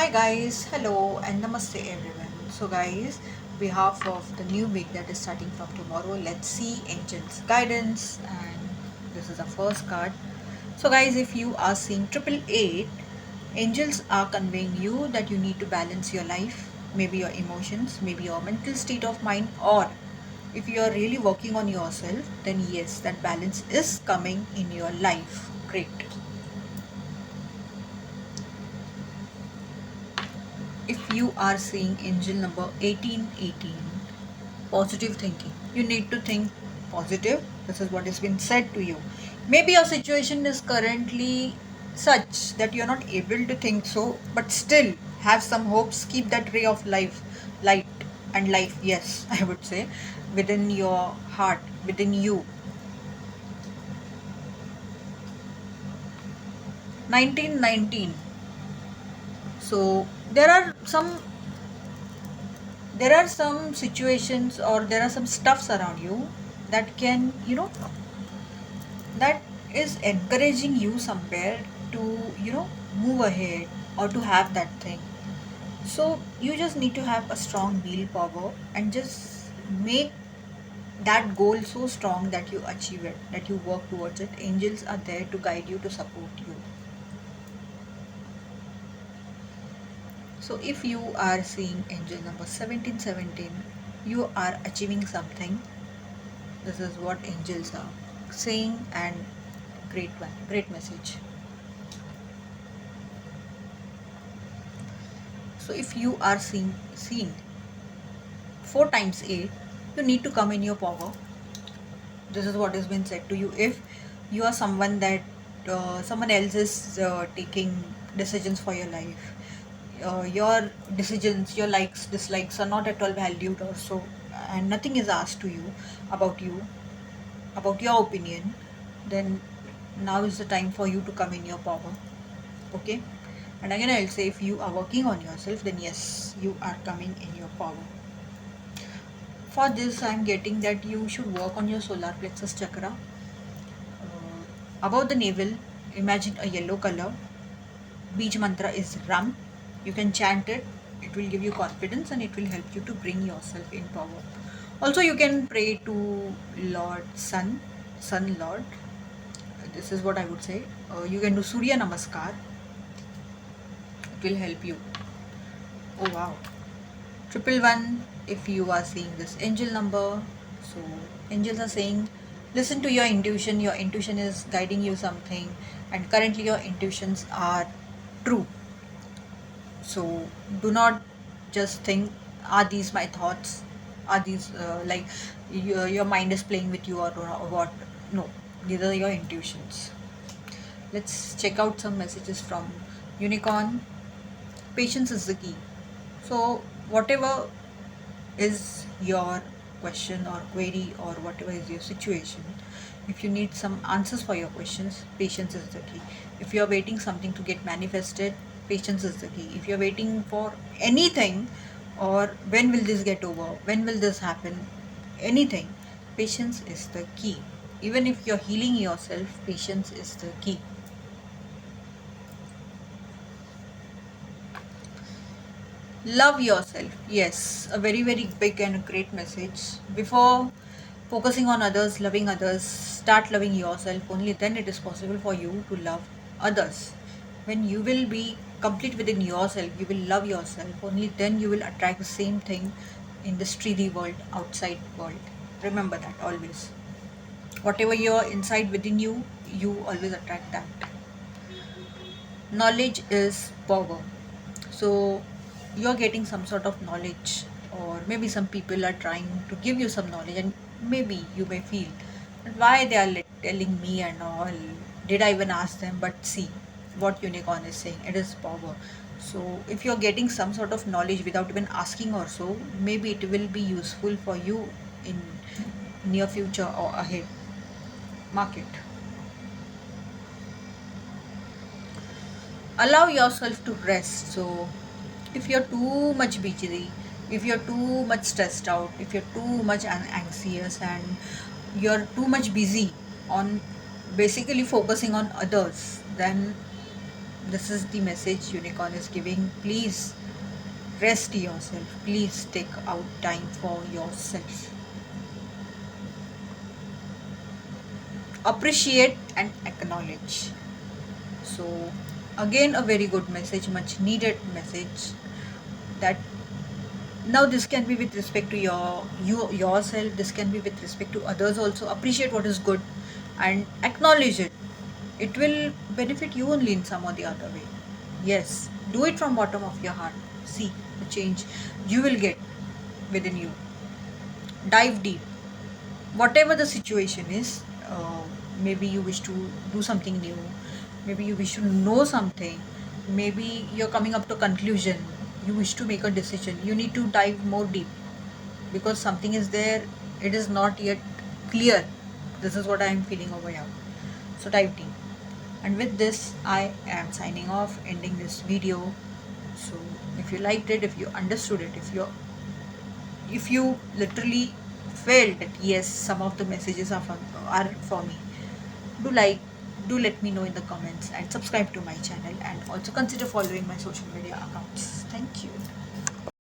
Hi guys, hello and namaste everyone. So guys, behalf of the new week that is starting from tomorrow, let's see angels guidance, and this is the first card. So guys, if you are seeing triple eight, angels are conveying you that you need to balance your life, maybe your emotions, maybe your mental state of mind, or if you are really working on yourself, then yes, that balance is coming in your life. Great. If you are seeing angel number 1818, positive thinking, you need to think positive. This is what has been said to you. Maybe your situation is currently such that you're not able to think so, but still have some hopes. Keep that ray of life, light and life, yes, I would say, within your heart, within you. 1919. So there are some situations, or there are some stuffs around you that can, that is encouraging you somewhere to, move ahead or to have that thing. So you just need to have a strong willpower and just make that goal so strong that you achieve it, that you work towards it. Angels are there to guide you, to support you. So if you are seeing angel number 1717, you are achieving something. This is what angels are saying, and great one, great message. So if you are seeing 4 times 8, you need to come in your power. This is what has been said to you. If you are someone that someone else is taking decisions for your life, your decisions, your likes, dislikes are not at all valued or so, and nothing is asked to you, about your opinion, then now is the time for you to come in your power. Okay. And again, I'll say, if you are working on yourself, then yes, you are coming in your power. For this, I'm getting that you should work on your solar plexus chakra. Above the navel, imagine a yellow color. Beach mantra is Ram. You can chant it. It will give you confidence and it will help you to bring yourself in power. Also, you can pray to Lord Sun, Sun Lord. This is what I would say. You can do Surya Namaskar. It will help you. Oh wow. Triple one, if you are seeing this angel number. So angels are saying, listen to your intuition. Your intuition is guiding you something, and currently your intuitions are true. So do not just think, are these my thoughts, are these like your mind is playing with you, or what. No, these are your intuitions. Let's check out some messages from unicorn. Patience is the key. So whatever is your question or query, or whatever is your situation, if you need some answers for your questions, patience is the key. If you're waiting something to get manifested, patience is the key. If you're waiting for anything, or when will this get over, when will this happen, anything, patience is the key. Even if you're healing yourself, patience is the key. Love yourself. Yes, a very, very big and great message. Before focusing on others, loving others, start loving yourself. Only then it is possible for you to love others. When you will be complete within yourself, you will love yourself. Only then you will attract the same thing in this 3D world, outside world. Remember that always. Whatever you're inside within you, you always attract that. Knowledge is power. So you're getting some sort of knowledge, or maybe some people are trying to give you some knowledge, and maybe you may feel that why they are telling me and all. Did I even ask them? But see what unicorn is saying, it is power. So if you're getting some sort of knowledge without even asking or so, maybe it will be useful for you in near future or ahead. Market. Allow yourself to rest. So if you're too much busy, if you're too much stressed out, if you're too much anxious, and you're too much busy on basically focusing on others, then This is the message unicorn is giving. Please rest yourself. Please take out time for yourself. Appreciate and acknowledge. So again, a very good message, much needed message, that now this can be with respect to yourself, this can be with respect to others also. Appreciate what is good and acknowledge it. It will benefit you only in some or the other way. Yes, do it from bottom of your heart. See the change you will get within you. Dive deep, whatever the situation is. Maybe you wish to do something new, maybe you wish to know something, maybe you're coming up to conclusion, you wish to make a decision. You need to dive more deep, because something is there, it is not yet clear. This is what I am feeling over here. So dive deep. And with this, I am signing off, ending this video. So if you liked it, if you understood it, if you literally felt that yes, some of the messages are for me, do like, do let me know in the comments, and subscribe to my channel, and also consider following my social media accounts. Thank you.